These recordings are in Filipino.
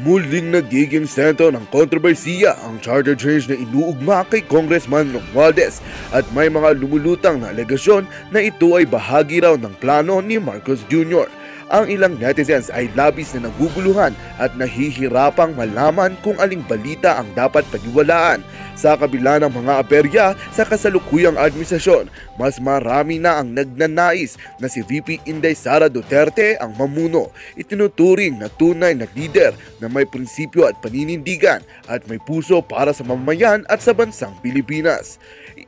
Muling nagiging sentro ng kontrobersiya ang charter change na inuugma kay Congressman Romualdez at may mga lumulutang na alegasyon na ito ay bahagi raw ng plano ni Marcos Jr. Ang ilang netizens ay labis na naguguluhan at nahihirapang malaman kung aling balita ang dapat paniwalaan. Sa kabila ng mga aberya sa kasalukuyang administrasyon, mas marami na ang nagnanais na si VP Inday Sara Duterte ang mamuno. Itinuturing na tunay na lider na may prinsipyo at paninindigan at may puso para sa mamamayan at sa bansang Pilipinas.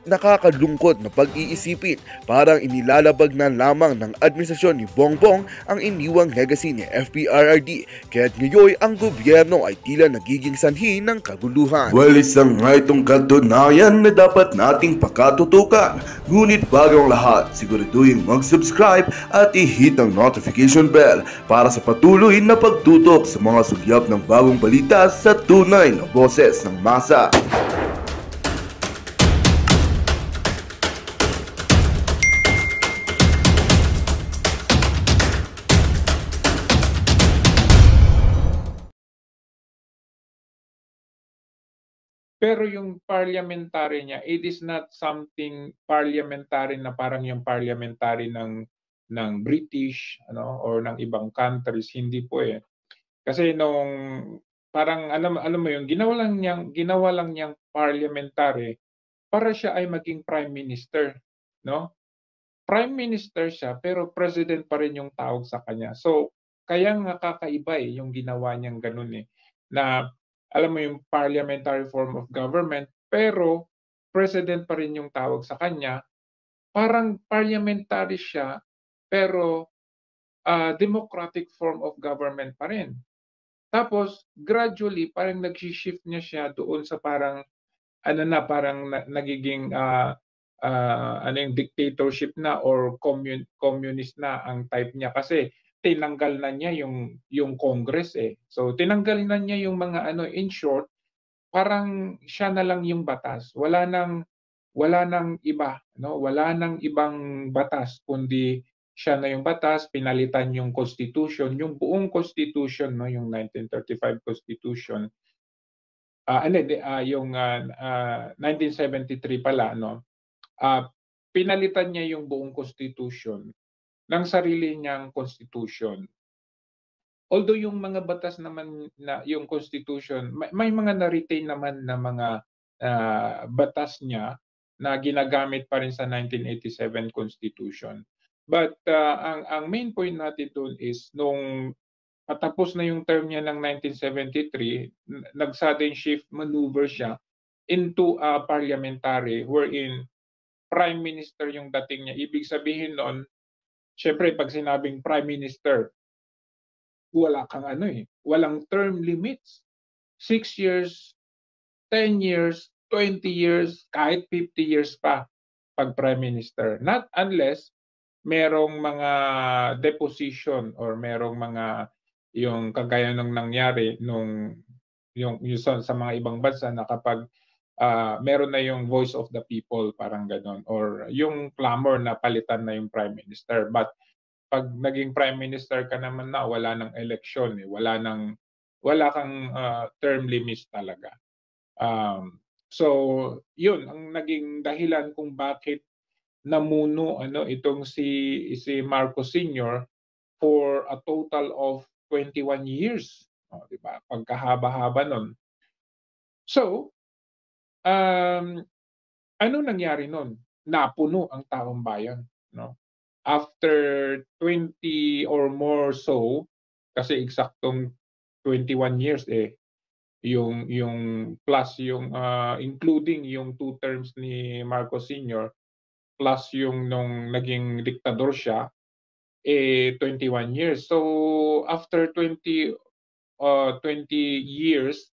Nakakalungkot na pag-iisipin, parang inilalabag na lamang ng administrasyon ni Bongbong ang iniwang legacy ni FPRRD, kaya't ngayon ang gobyerno ay tila nagiging sanhi ng kaguluhan. Well, isang nga itong katunayan na dapat nating pakatutukan. Ngunit bago ang lahat, siguraduhin mag-subscribe at i-hit ang notification bell para sa patuloy na pagtutok sa mga sugyap ng bagong balita sa tunay na boses ng masa. Pero yung parliamentary niya, it is not something parliamentary na parang yung parliamentary ng British or ng ibang countries, hindi po eh. Kasi nung parang alam mo yung ginawa lang niyang parliamentary para siya ay maging prime minister, no? Prime minister siya pero president pa rin yung tawag sa kanya. So kaya nga kakaiba eh yung ginawa niyang ganun eh, na alam mo yung parliamentary form of government, pero president pa rin yung tawag sa kanya. Parang parliamentary siya, pero democratic form of government pa rin. Tapos, gradually, parang nag-shift niya siya doon sa parang, parang nagiging yung dictatorship na or communist na ang type niya. Kasi, tinanggal na niya yung Congress eh. So tinanggal na niya yung mga in short, parang siya na lang yung batas. Wala nang iba, no? Wala nang ibang batas kundi siya na yung batas. Pinalitan yung constitution, yung buong constitution, no, yung 1935 constitution. Yung 1973 pala, no. Pinalitan niya yung buong constitution ng sarili niyang constitution. Although yung mga batas naman na yung constitution, may mga na-retain naman na mga batas niya na ginagamit pa rin sa 1987 constitution. But ang main point natin doon is nung patapos na yung term niya ng 1973, nag-sudden shift maneuver siya into a parliamentary wherein prime minister yung dating niya. Ibig sabihin noon, syempre, pag sinabing prime minister, wala kang walang term limits. 6 years, 10 years, 20 years, kahit 50 years pa pag prime minister. Not unless merong mga deposition or merong mga yung kagaya ng nangyari nung yung sa mga ibang bansa na kapag meron na yung voice of the people, parang ganon, or yung clamor na palitan na yung prime minister. But pag naging prime minister ka naman na, wala nang election eh, wala kang term limits talaga. So yun ang naging dahilan kung bakit namuno itong si Marcos Sr. for a total of 21 years, di ba? Pagkahaba-haba nun. So ano nangyari nun? Napuno ang taong bayan, no? After 20 or more so, kasi eksaktong 21 years eh, yung plus yung including yung 2 terms ni Marcos Sr. plus yung nung naging diktador siya, 21 years. So after 20 years,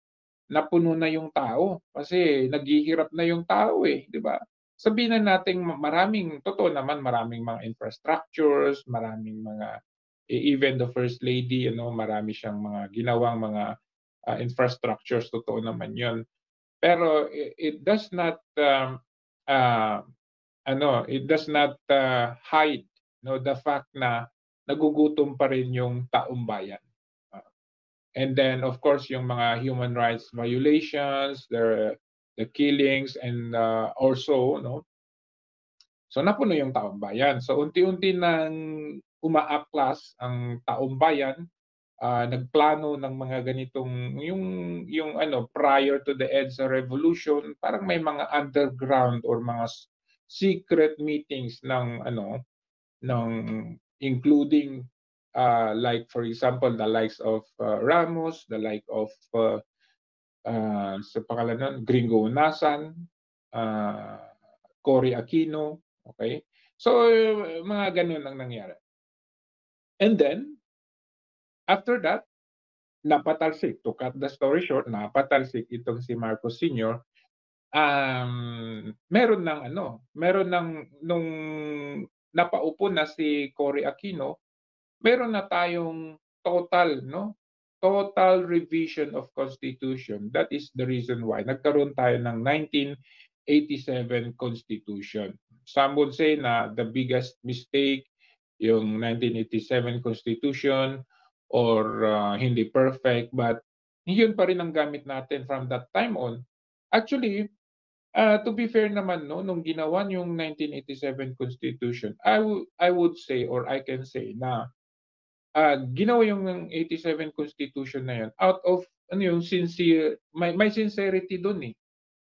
napuno na yung tao kasi naghihirap na yung tao eh, di ba? Sabihin na natin totoo naman maraming mga infrastructures, maraming mga even the first lady, marami siyang mga ginawang mga infrastructures, totoo naman 'yon. Pero it does not hide the fact na nagugutom pa rin yung taong bayan. And then, of course, yung mga human rights violations, the killings, and also, no? So napuno yung taong bayan. So unti-unti nang umaaklas ang taong bayan, nagplano ng mga ganitong yung ano prior to the EDSA revolution, parang may mga underground or mga secret meetings ng ano ng including like for example the likes of Ramos, the like of sa pangalan nun, Gringo Unasan, Cory Aquino, okay? So mga ganun ang nangyari. And then after that, napatalsik, to cut the story short, napatalsik itong si Marcos Sr. Meron ng nung napaupo na si Cory Aquino, meron na tayong total revision of Constitution. That is the reason why nagkaroon tayo ng 1987 Constitution. Some would say na the biggest mistake yung 1987 Constitution or hindi perfect, but yun pa rin ang gamit natin from that time on. Actually, to be fair naman, no, nung ginawa yung 1987 Constitution, I would say or I can say na ginawa yung 87 Constitution na yun out of yung sincere, may sincerity doon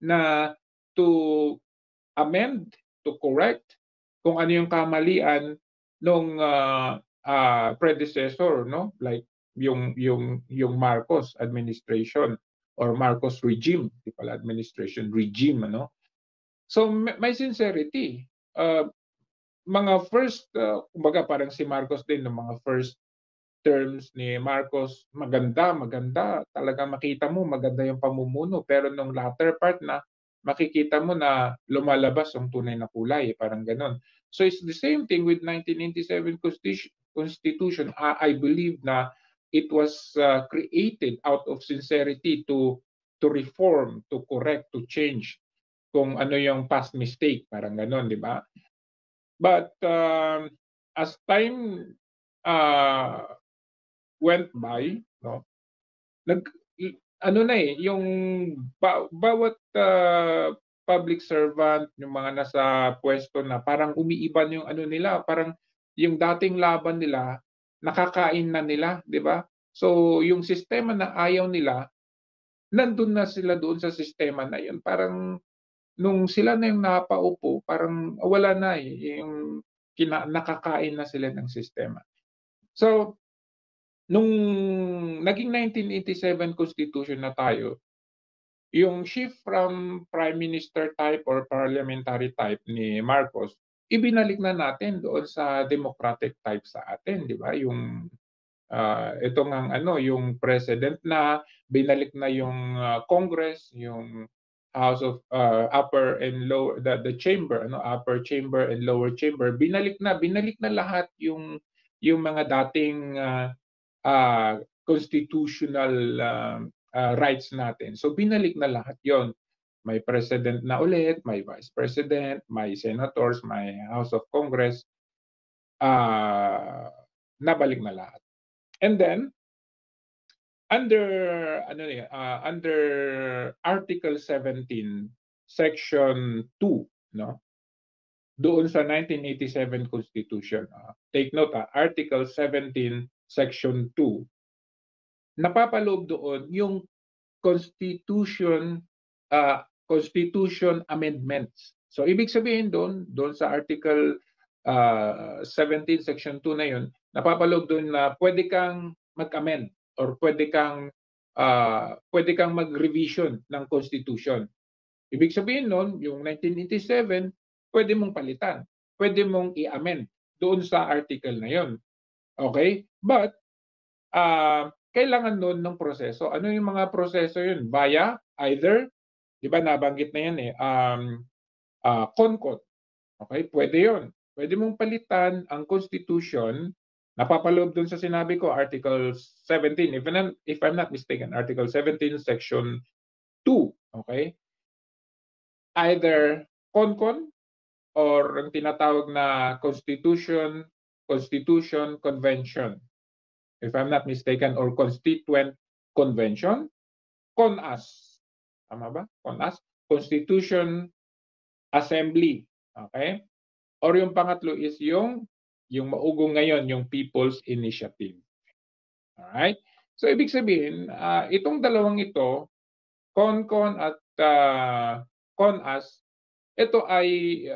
na to amend, to correct kung ano yung kamalian nung predecessor, no, like yung Marcos administration or Marcos regime, di pala administration, regime, ano. So may sincerity. Mga first, kumbaga parang si Marcos din, ng mga first terms ni Marcos, maganda, talaga makita mo maganda yung pamumuno, pero nung latter part na makikita mo na lumalabas ang tunay na kulay, parang ganon. So it's the same thing with 1987 Constitution. I believe na it was created out of sincerity to reform, to correct, to change kung ano yung past mistake, parang ganon, di ba? But as time went by, no, yung bawat public servant, yung mga nasa pwesto na parang umiiban yung ano nila, parang yung dating laban nila nakakain na nila, di ba? So yung sistema na ayaw nila, nandun na sila doon sa sistema na yun. Parang nung sila na yung napaupo, parang wala na yung nakakain na sila ng sistema. So nung naging 1987 Constitution na tayo, yung shift from Prime Minister type or parliamentary type ni Marcos, ibinalik na natin doon sa democratic type sa atin, di ba? Yung ito ngang yung president na, binalik na yung Congress, yung House of upper and lower, the chamber, upper chamber and lower chamber, binalik na lahat yung mga dating constitutional rights natin. So binalik na lahat yon. May president na ulit, may vice president, may senators, may House of Congress. Nabalik na lahat. And then under Article 17 Section 2, no? Doon sa 1987 Constitution. Take note, Article 17 Section 2, napapaloob doon yung Constitution amendments. So ibig sabihin doon sa Article 17 Section 2 na yun, napapaloob doon na pwede kang mag-amend or pwede kang mag-revision ng Constitution. Ibig sabihin noon, yung 1987, pwede mong palitan, pwede mong i-amend doon sa article na yun. Okay? But, kailangan nun ng proseso. Ano yung mga proseso yun? Via either, di ba nabanggit na yan CONCOT. Okay? Pwede yun. Pwede mong palitan ang Constitution, napapaloob dun sa sinabi ko, Article 17, if I'm not mistaken, Article 17, Section 2. Okay? Either CONCON or ang tinatawag na Constitution Convention, if I'm not mistaken, or Constituent Convention, CONAS. Tama ba? CONAS, Constitution Assembly. Okay? Or yung pangatlo is yung maugong ngayon, yung People's Initiative. Alright? So, ibig sabihin, itong dalawang ito, CONCON at CONAS, ito ay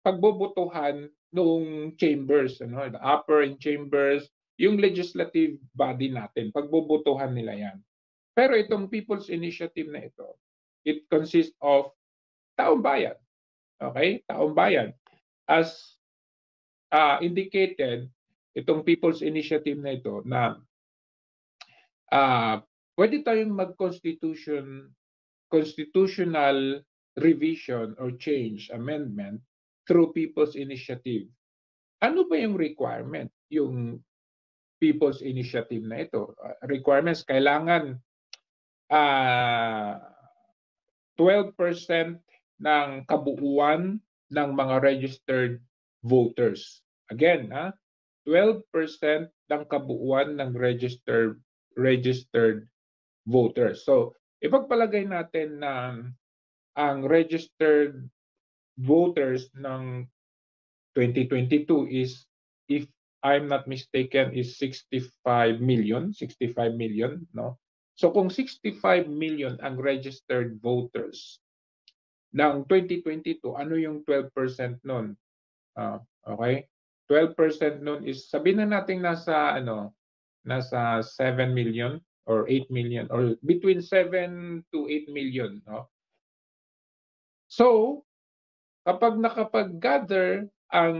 pagbobotohan noong chambers, ano, the upper and chambers, yung legislative body natin, pagbobotohan nila yan. Pero itong People's Initiative na ito, it consists of taong bayan. Okay? Taong bayan. As indicated, itong People's Initiative na ito na pwede tayong constitutional revision or change, amendment through People's Initiative. Ano ba yung requirement? Yung People's Initiative na ito. Requirements, kailangan 12% ng kabuuan ng mga registered voters. Again, 12% ng kabuuan ng registered voters. So, ipagpalagay natin na ang registered voters ng 2022 is, if I'm not mistaken, is 65 million, no? So kung 65 million ang registered voters ng 2022, ano yung 12% nun? Okay? 12% nun is, sabihin na natin nasa 7 million or 8 million or between 7 to 8 million, no? So, kapag nakapag-gather ang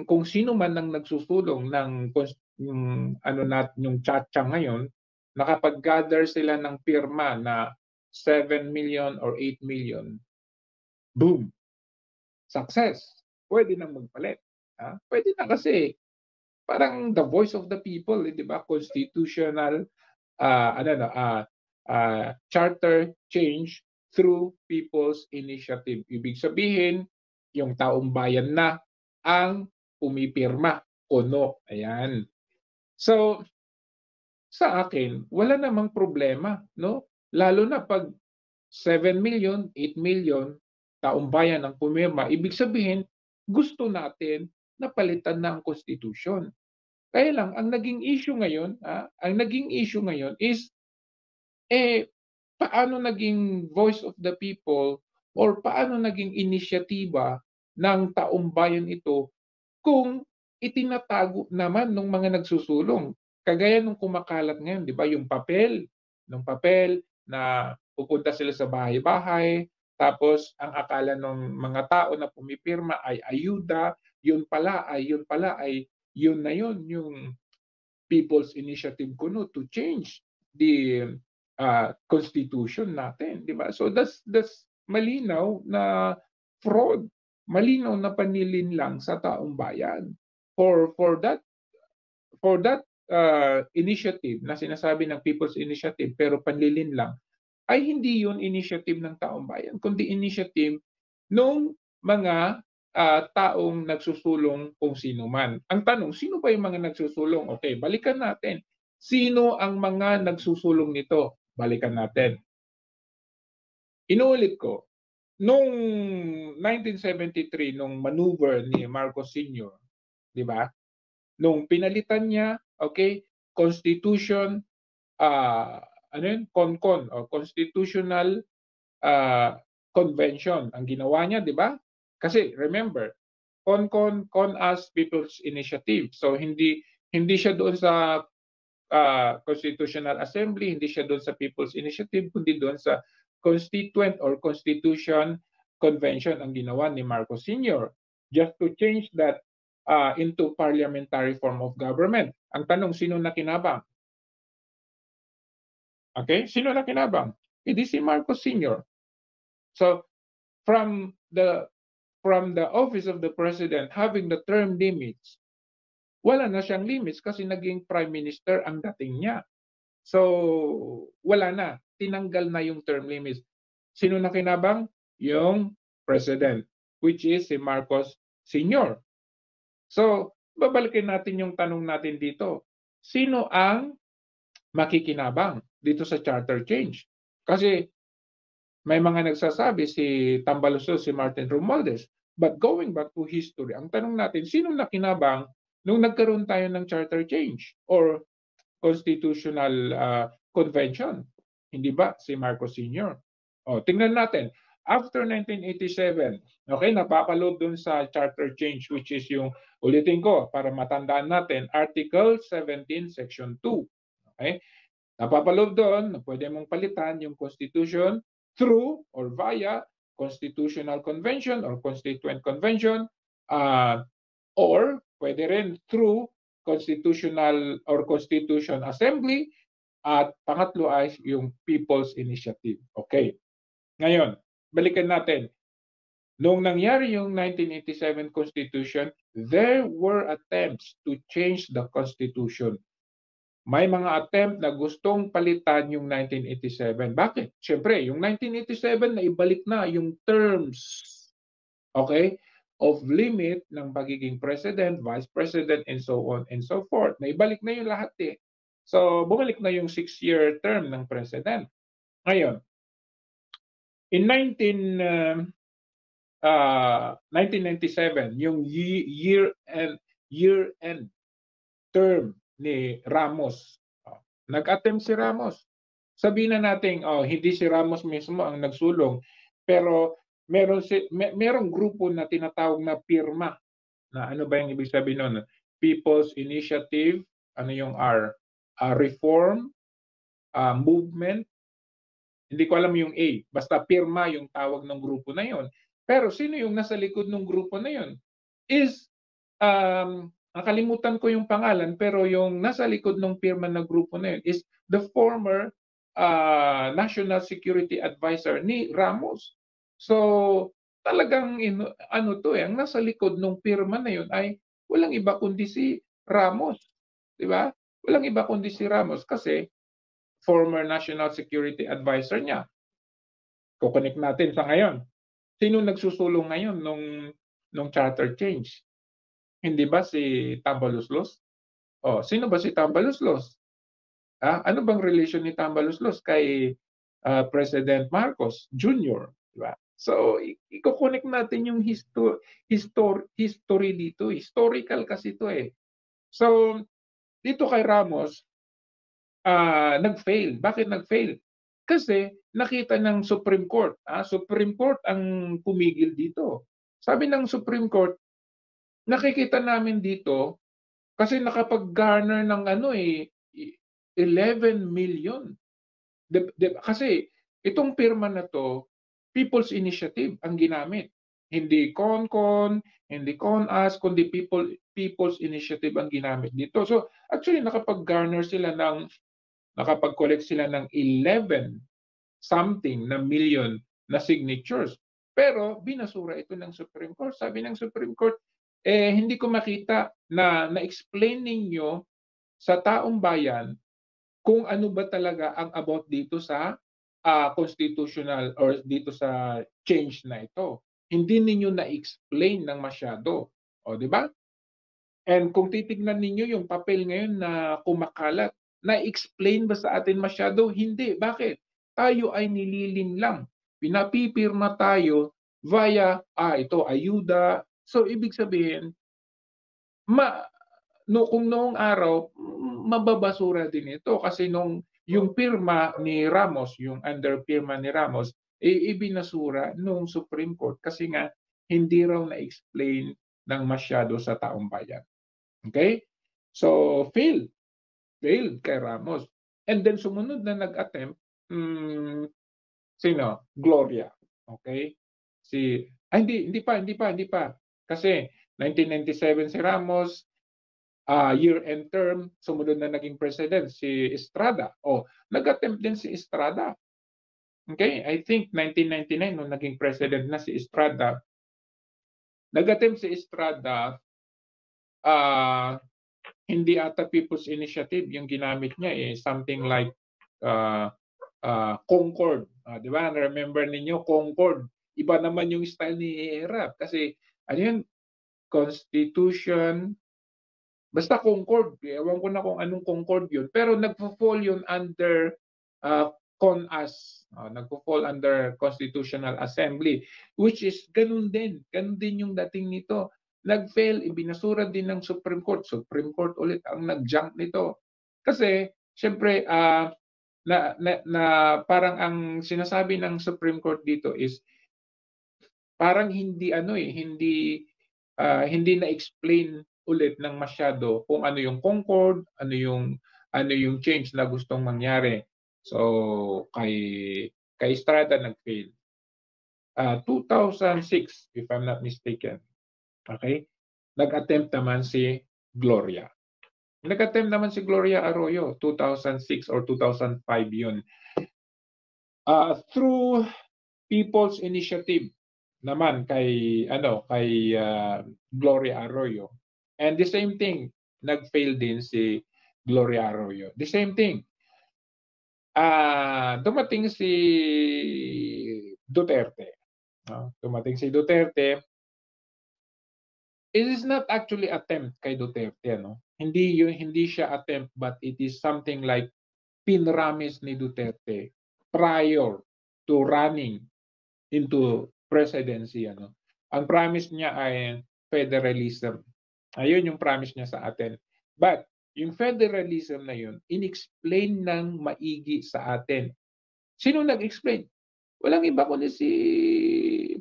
kung sino man ang nagsusulong ng yung tsa-tsa ngayon, nakapag-gather sila ng pirma na 7 million or 8 million, boom! Success! Pwede nang magpalit. Pwede na kasi parang the voice of the people, di ba? Constitutional charter change through People's Initiative. Ibig sabihin, yung taong bayan na ang pumipirma, kono. Ayan. So, sa akin, wala namang problema, no? Lalo na pag 7 million, 8 million taong bayan ang pumirma, ibig sabihin, gusto natin na palitan na ang konstitusyon. Kaya lang, ang naging issue ngayon is, paano naging voice of the people or paano naging inisyatiba ng taong bayan ito kung itinatago naman ng mga nagsusulong. Kagaya nung kumakalat ngayon, di ba, yung papel na pupunta sila sa bahay-bahay, tapos ang akala ng mga tao na pumipirma ay ayuda, yun pala ay yun na yun, yung People's Initiative kuno to change the constitution natin, di ba? So that's malinaw na fraud, malinaw na panlilinlang sa taong bayan. For that initiative na sinasabi ng People's Initiative pero panlilinlang, ay hindi yun initiative ng taong bayan, kundi initiative ng mga taong nagsusulong kung sino man. Ang tanong, sino ba yung mga nagsusulong? Okay, balikan natin. Sino ang mga nagsusulong nito? Balikan natin. Inuulit ko, noong 1973, nung maneuver ni Marcos Sr., di ba? Nung pinalitan niya, okay, Constitution, CONCON, o Constitutional Convention, ang ginawa niya, di ba? Kasi remember, CONCON, CONAS, People's Initiative. So hindi siya doon sa Constitutional Assembly, hindi siya doon sa People's Initiative, kundi doon sa Constituent or Constitution Convention ang ginawa ni Marcos Sr. just to change that into parliamentary form of government. Ang tanong, sino nakinabang? Okay? Sino nakinabang? Hindi si Marcos Sr. So, from the office of the president having the term limits, wala na siyang limits kasi naging prime minister ang dating niya. So, wala na. Tinanggal na yung term limits. Sino nakinabang? Yung president, which is si Marcos Sr. So, babalikin natin yung tanong natin dito. Sino ang makikinabang dito sa charter change. Kasi may mga nagsasabi si Tambaluslos, si Martin Romualdez. But going back to history, ang tanong natin, sino nakinabang nung nagkaroon tayo ng charter change or constitutional convention? Hindi ba si Marcos Sr.? Tingnan natin. After 1987, okay, napapaload dun sa charter change, which is yung, ulitin ko para matandaan natin, Article 17, Section 2. Okay? Napapaload doon, pwede mong palitan yung Constitution through or via Constitutional Convention or Constituent Convention, or pwede rin through Constitutional or Constitution Assembly, at pangatlo ay yung People's Initiative. Okay. Ngayon, balikan natin. Noong nangyari yung 1987 Constitution, there were attempts to change the Constitution. May mga attempt na gustong palitan yung 1987. Bakit? Siyempre, yung 1987 na ibalik na yung terms, okay, of limit ng pagiging president, vice president, and so on and so forth. Naibalik na yung lahat eh. So, bumalik na yung 6-year term ng president. Ngayon, in 1997, yung year-end term ni Ramos. Nag-attempt si Ramos. Sabihin na natin, hindi si Ramos mismo ang nagsulong, pero merong grupo na tinatawag na pirma. Na ano ba yung ibig sabihin nun? People's Initiative, ano yung R? Reform, Movement, hindi ko alam yung A. Basta pirma yung tawag ng grupo na yon. Pero sino yung nasa likod ng grupo na yon? Is, nakalimutan ko yung pangalan, pero yung nasa likod ng pirma na grupo na yun is the former National Security Advisor ni Ramos. So, talagang ang nasa likod ng pirma na yun ay walang iba kundi si Ramos. Di ba? Walang iba kundi si Ramos kasi former National Security Advisor niya. Kukonek natin sa ngayon. Sino nagsusulong ngayon nung charter change? Hindi ba si Tambaluslos? Sino ba si Tambaluslos? Ano bang relation ni Tambaluslos kay President Marcos Jr.? Diba? So, iko-connect natin yung history dito. Historical kasi ito eh. So, dito kay Ramos, nag-fail. Bakit nag-fail? Kasi nakita ng Supreme Court. Supreme Court ang pumigil dito. Sabi ng Supreme Court, nakikita namin dito kasi nakapag-garner ng 11 million. Kasi itong pirma na to, People's Initiative ang ginamit. Hindi CONCON, hindi CONAS, kundi People's Initiative ang ginamit dito. So actually nakapag-garner sila nakapag-collect sila ng 11 something na million na signatures. Pero binasura ito ng Supreme Court. Sabi ng Supreme Court, hindi ko makita na na-explain ninyo sa taong bayan kung ano ba talaga ang about dito sa constitutional or dito sa change na ito. Hindi ninyo na-explain ng masyado. Di ba? And kung titignan ninyo yung papel ngayon na kumakalat, na-explain ba sa atin masyado? Hindi. Bakit? Tayo ay nililin lang. Pinapipirma tayo via, ito, ayuda. So, ibig sabihin, kung noong araw, mababasura din ito. Kasi yung pirma ni Ramos, yung under pirma ni Ramos, ibinasura noong Supreme Court kasi nga hindi raw na-explain ng masyado sa taong bayan. Okay? So, failed kay Ramos. And then sumunod na nag-attempt, sino? Gloria. Okay? Hindi pa. Kasi 1997 si Ramos, year-end term, sumunod na naging president si Estrada. Nag-attempt din si Estrada. Okay? I think 1999 nung naging president na si Estrada, nag-attempt si Estrada, hindi ata People's Initiative yung ginamit niya something like Concord. Di ba? Remember ninyo, Concord. Iba naman yung style ni Erap kasi ano yun? Constitution basta Concord, ewan ko na kung anong Concord yun, pero nagfo-fall yun under CONAS, nagfo-fall under Constitutional Assembly, which is ganun din yung dating nito. Nag-fail, ibinasura din ng Supreme Court ulit ang nag-jump nito. Kasi, syempre, na parang ang sinasabi ng Supreme Court dito is parang hindi hindi na-explain ulit ng masyado kung ano yung Concord, ano yung change na gustong mangyari. So kay Estrada nag-fail. 2006 if I'm not mistaken. Okay? Nag-attempt naman si Gloria. Nag-attempt naman si Gloria Arroyo 2006 or 2005 yun. Through People's Initiative naman kay Gloria Arroyo. And the same thing, nag-fail din si Gloria Arroyo. The same thing. Dumating si Duterte. Dumating si Duterte. It is not actually attempt kay Duterte, no? Hindi siya attempt, but it is something like pinramis ni Duterte prior to running into presidency, ano. Ang promise niya ay federalism. Ayun yung promise niya sa atin. But yung federalism na yun, inexplain ng maigi sa atin. Sino nag-explain? Walang iba kundi si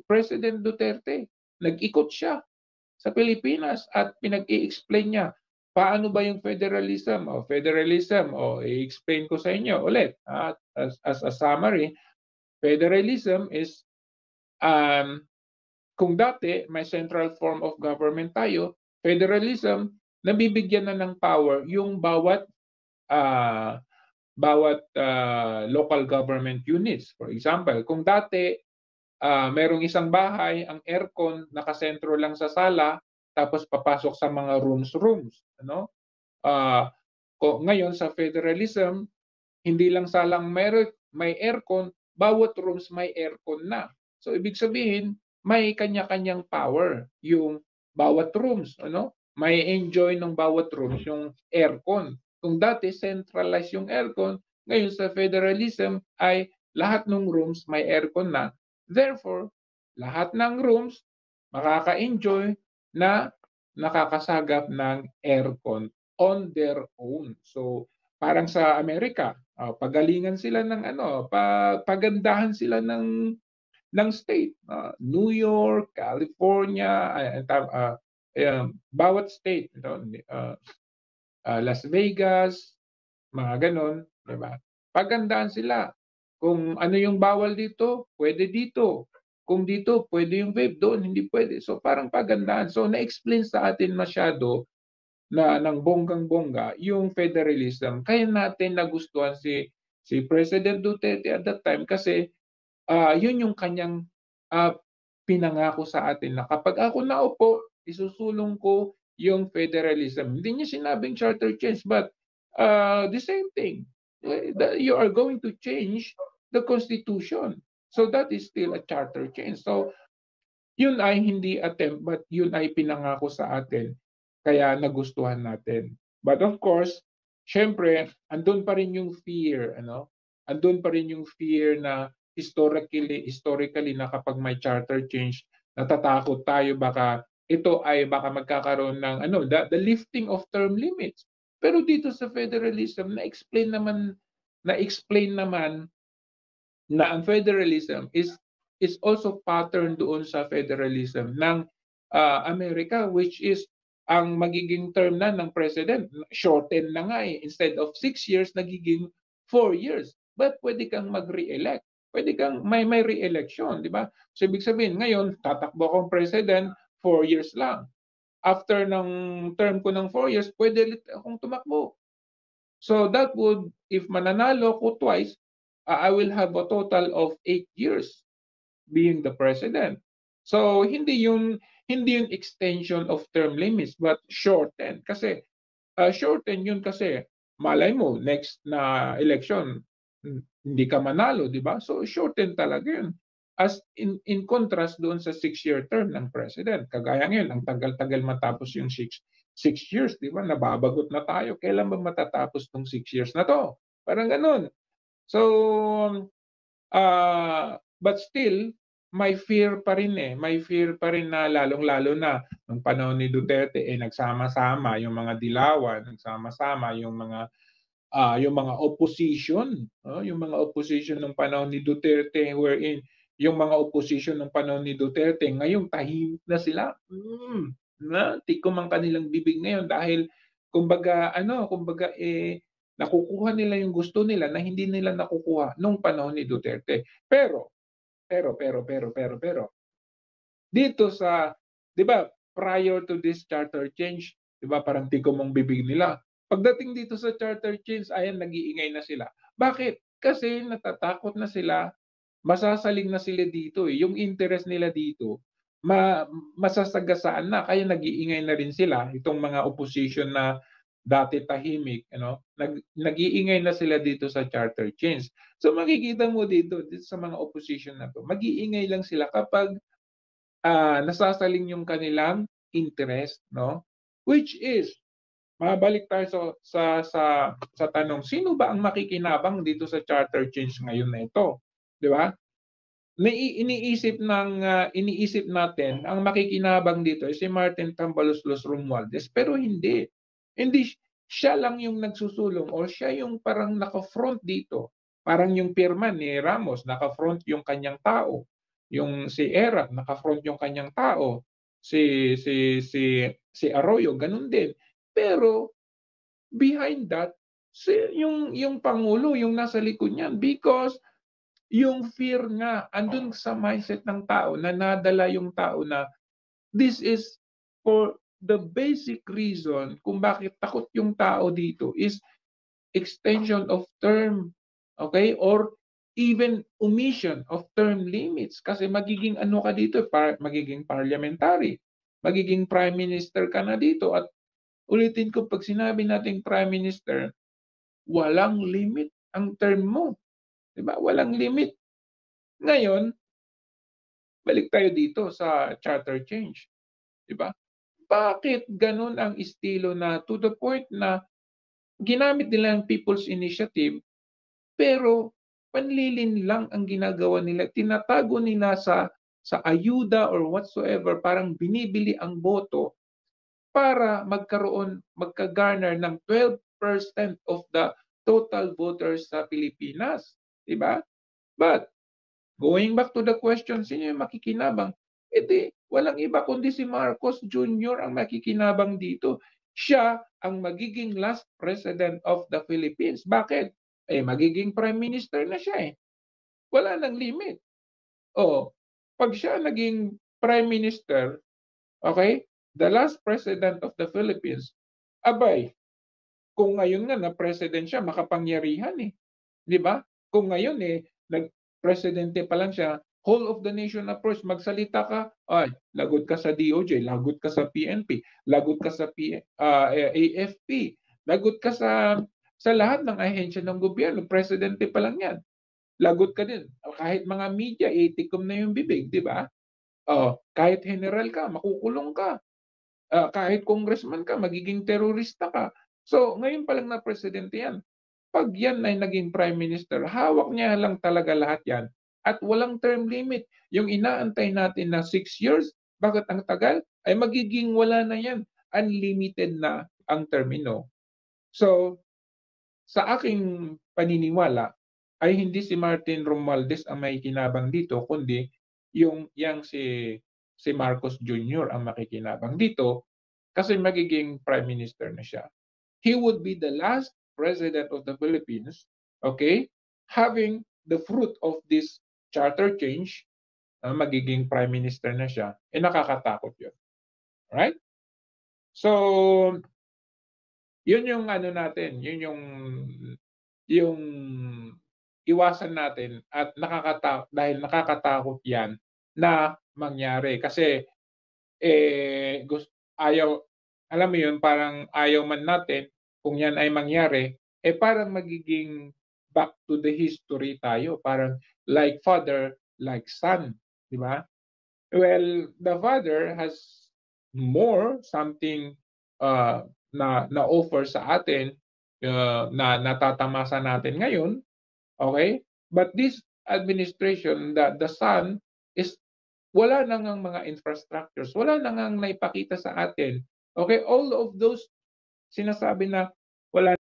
President Duterte. Nag-ikot siya sa Pilipinas at pinag-i-explain niya paano ba yung federalism. I-explain ko sa inyo ulit. As a summary, federalism is kung dati may central form of government tayo, federalism, nabibigyan na ng power yung bawat local government units. For example, kung dati merong isang bahay, ang aircon nakasentro lang sa sala, tapos papasok sa mga rooms, ano? Ngayon sa federalism, hindi lang salang may aircon, bawat rooms may aircon na. So ibig sabihin, may kanya-kanyang power yung bawat rooms, ano? May enjoy ng bawat rooms yung aircon. Kung dati centralized yung aircon, ngayon sa federalism ay lahat ng rooms may aircon na. Therefore, lahat ng rooms makaka-enjoy na nakakasagap ng aircon on their own. So, parang sa Amerika, pagalingan sila ng pagandahan sila ng state. New York, California, bawat state, Las Vegas, mga ganon, di ba? Pagandaan sila. Kung ano yung bawal dito, pwede dito. Kung dito, pwede yung vape, doon hindi pwede. So parang pagandaan. So na-explain sa atin masyado na ng bonggang-bongga yung federalism. Kaya natin nagustuhan si President Duterte at that time kasi yun yung kanyang pinangako sa atin na kapag ako naupo, isusulong ko yung federalism. Hindi niya sinabing charter change, but the same thing. You are going to change the Constitution. So that is still a charter change. So yun ay hindi attempt, but yun ay pinangako sa atin. Kaya nagustuhan natin. But of course, syempre, andun pa rin yung fear, ano? Andun pa rin yung fear na historically na kapag may charter change, natatakot tayo baka baka magkakaroon ng the lifting of term limits. Pero dito sa federalism, na-explain naman na ang federalism is also pattern doon sa federalism ng Amerika, which is ang magiging term na ng president, shorten na nga eh. Instead of 6 years, nagiging 4 years. But pwede kang mag-re-elect. Pwede kang may re-election, di ba? So ibig sabihin, ngayon, tatakbo akong president, 4 years lang. After ng term ko ng 4 years, pwede ulit akong tumakbo. So that would, if mananalo ko twice, I will have a total of 8 years being the president. So hindi yung extension of term limits, but shorten. Kasi shorten yun kasi malay mo next na election hindi ka manalo, di ba? So shorten talaga yun. As in contrast doon sa 6-year term ng president. Kagaya ngayon, ang tagal-tagal matapos yung 6 years, di ba? Nababagot na tayo. Kailan ba matatapos tong 6 years na to? Parang ganun. So, but still, may fear pa rin eh. May fear pa rin na lalong-lalo na nung panahon ni Duterte, nagsama-sama yung mga dilawan, nagsama-sama yung mga opposition, yung mga opposition ng panahon ni Duterte, wherein yung mga opposition ng panahon ni Duterte ngayong tahimik na sila. Tikom ang kanilang bibig ngayon dahil kumbaga nakukuha nila yung gusto nila na hindi nila nakukuha nung panahon ni Duterte. Pero dito sa, 'di ba, prior to this charter change, 'di ba, parang tikom ang bibig nila. Pagdating dito sa charter change, ayan, nag-iingay na sila. Bakit? Kasi natatakot na sila, masasaling na sila dito eh. Yung interest nila dito, masasagasaan na, kaya nag-iingay na rin sila, itong mga opposition na dati tahimik, nag-iingay na sila dito sa charter change. So makikita mo dito sa mga opposition na to, mag-iingay lang sila kapag nasasaling yung kanilang interest, no? Which is, mabalik tayo sa tanong, sino ba ang makikinabang dito sa charter change ngayon na ito? 'Di ba? Iniisip natin ang makikinabang dito ay si Martin Tambaloslos Romualdez, pero hindi. Hindi siya lang yung nagsusulong o siya yung parang naka-front dito. Parang yung pirma ni Ramos, naka-front yung kanyang tao. Yung si Erap, naka-front yung kanyang tao. Si Arroyo, ganun din. Pero behind that, yung Pangulo, yung nasa likod niyan, because yung fear nga andun sa mindset ng tao, na nadala yung tao na this is for the basic reason kung bakit takot yung tao dito is extension of term, okay? Or even omission of term limits, kasi magiging ano ka dito, magiging parliamentary, magiging prime minister ka na dito. At ulitin ko, pag sinabi nating prime minister, walang limit ang term mo. Diba? Walang limit. Ngayon, balik tayo dito sa charter change. Diba? Bakit ganun ang estilo na to the point na ginamit nila ang People's Initiative, pero panlilin lang ang ginagawa nila. Tinatago nila sa ayuda or whatsoever, parang binibili ang boto para magka-garner ng 12% of the total voters sa Pilipinas. Diba? But, going back to the question, sino yung makikinabang? Walang iba kundi si Marcos Jr. ang makikinabang dito. Siya ang magiging last president of the Philippines. Bakit? Magiging prime minister na siya eh. Wala nang limit. Pag siya naging prime minister, okay, the last president of the Philippines, abay, kung ngayon nga na president siya, makapangyarihan eh. Di ba? Kung ngayon nag-presidente pa lang siya, whole of the nation approach, magsalita ka, lagot ka sa DOJ, lagot ka sa PNP, lagot ka sa AFP, lagot ka sa lahat ng ahensya ng gobyerno, presidente pa lang yan. Lagot ka din. Kahit mga media, tikom na yung bibig, di ba? Kahit general ka, makukulong ka. Kahit congressman ka, magiging terorista ka. So, ngayon pa lang na presidente yan. Pag yan ay naging prime minister, hawak niya lang talaga lahat yan. At walang term limit. Yung inaantay natin na 6 years, bakit ang tagal? Ay magiging wala na yan. Unlimited na ang termino. So, sa aking paniniwala, ay hindi si Martin Romualdez ang may kinabang dito, kundi yang si Marcos Jr. ang makikinabang dito, kasi magiging prime minister na siya. He would be the last president of the Philippines, okay, having the fruit of this charter change, magiging prime minister na siya, nakakatakot yun. Alright? So, yun yung ano natin, yun yung iwasan natin, at dahil nakakatakot yan na mangyari. Kasi, alam mo yun, parang ayaw man natin, kung yan ay mangyari, parang magiging back to the history tayo. Parang like father, like son, di ba? Well, the father has more something na offer sa atin na natatamasa natin ngayon, okay? But this administration, the son is wala na ngang mga infrastructures, wala na ngang naipakita sa atin. Okay, all of those sinasabi na wala